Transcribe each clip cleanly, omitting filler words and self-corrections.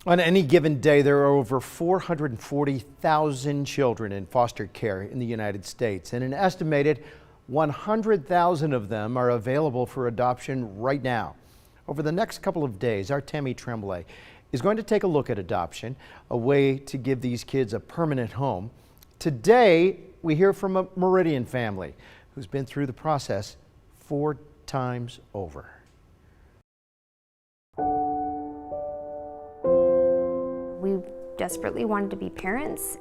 On any given day, there are over 440,000 children in foster care in the United States, and an estimated 100,000 of them are available for adoption right now. Over the next couple of days, our Tammy Tremblay is going to take a look at adoption, a way to give these kids a permanent home. Today, we hear from a Meridian family who's been through the process 4 times over. We desperately wanted to be parents.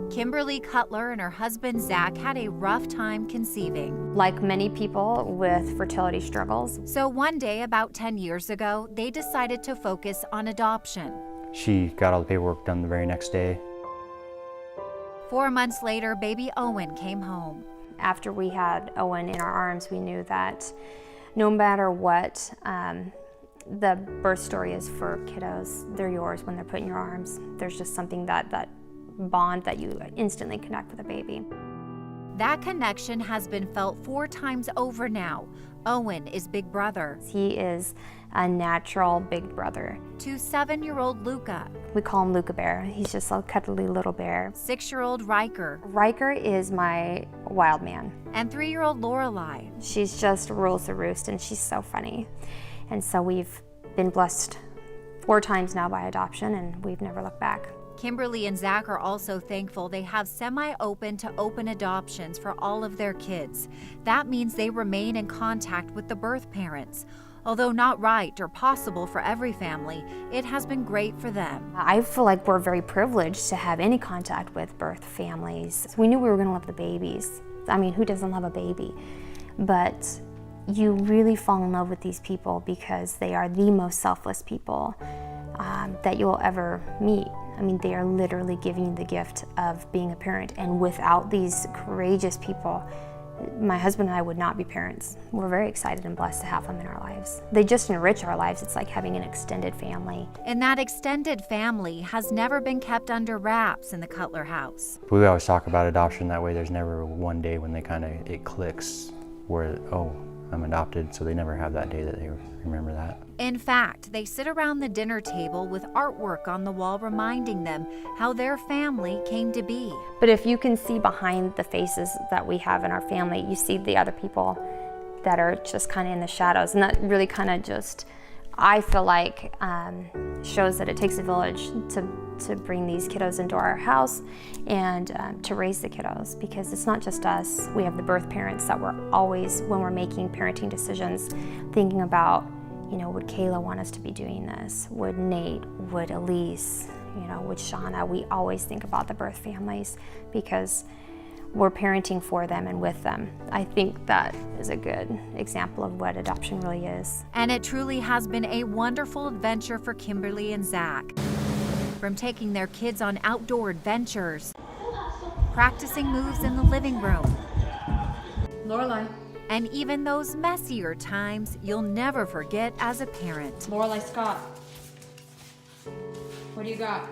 Kimberly Cutler and her husband Zach had a rough time conceiving. Like many people with fertility struggles. So one day, about 10 years ago, they decided to focus on adoption. She got all the paperwork done the very next day. 4 months later, baby Owen came home. After we had Owen in our arms, we knew that no matter what the birth story is for kiddos, they're yours when they're put in your arms. There's just something that bond that you instantly connect with a baby. That connection has been felt 4 times over now. Owen is big brother. He is a natural big brother. To 7-year-old Luca. We call him Luca Bear. He's just a cuddly little bear. 6-year-old Riker. Riker is my wild man. And 3-year-old Lorelei. She's just rules the roost, and she's so funny. And so we've been blessed 4 times now by adoption, and we've never looked back. Kimberly and Zach are also thankful they have semi-open to open adoptions for all of their kids. That means they remain in contact with the birth parents. Although not right or possible for every family, it has been great for them. I feel like we're very privileged to have any contact with birth families. We knew we were going to love the babies. I mean, who doesn't love a baby? But you really fall in love with these people because they are the most selfless people that you'll ever meet. I mean, they are literally giving you the gift of being a parent, and without these courageous people, my husband and I would not be parents. We're very excited and blessed to have them in our lives. They just enrich our lives. It's like having an extended family. And that extended family has never been kept under wraps in the Cutler house. We always talk about adoption that way. There's never one day when it clicks where, oh, I'm adopted, so they never have that day that they remember that. In fact, they sit around the dinner table with artwork on the wall reminding them how their family came to be. But if you can see behind the faces that we have in our family, you see the other people that are just kind of in the shadows, and that really kind of just, I feel like, shows that it takes a village to bring these kiddos into our house and to raise the kiddos, because it's not just us. We have the birth parents that we're always, when we're making parenting decisions, thinking about, you know, would Kayla want us to be doing this? Would Nate? Would Elise? You know, would Shauna? We always think about the birth families because we're parenting for them and with them. I think that is a good example of what adoption really is. And it truly has been a wonderful adventure for Kimberly and Zach. From taking their kids on outdoor adventures, practicing moves in the living room, Lorelei. and even those messier times you'll never forget as a parent. Lorelei Scott. What do you got?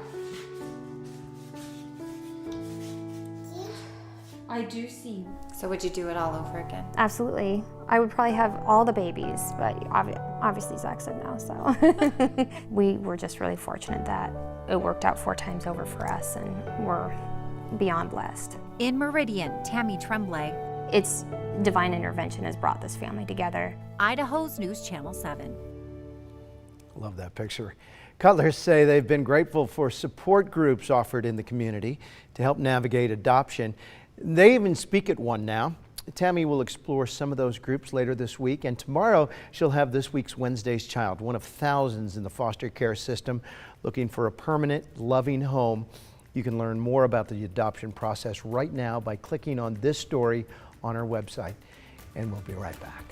I do see. So would you do it all over again? Absolutely. I would probably have all the babies, but obviously Zach said no, so. We were just really fortunate that it worked out 4 times over for us, and we're beyond blessed. In Meridian, Tammy Tremblay. It's divine intervention has brought this family together. Idaho's News Channel 7. Love that picture. Cutlers say they've been grateful for support groups offered in the community to help navigate adoption. They even speak at one now. Tammy will explore some of those groups later this week, and tomorrow she'll have this week's Wednesday's Child, one of thousands in the foster care system looking for a permanent, loving home. You can learn more about the adoption process right now by clicking on this story on our website, and we'll be right back.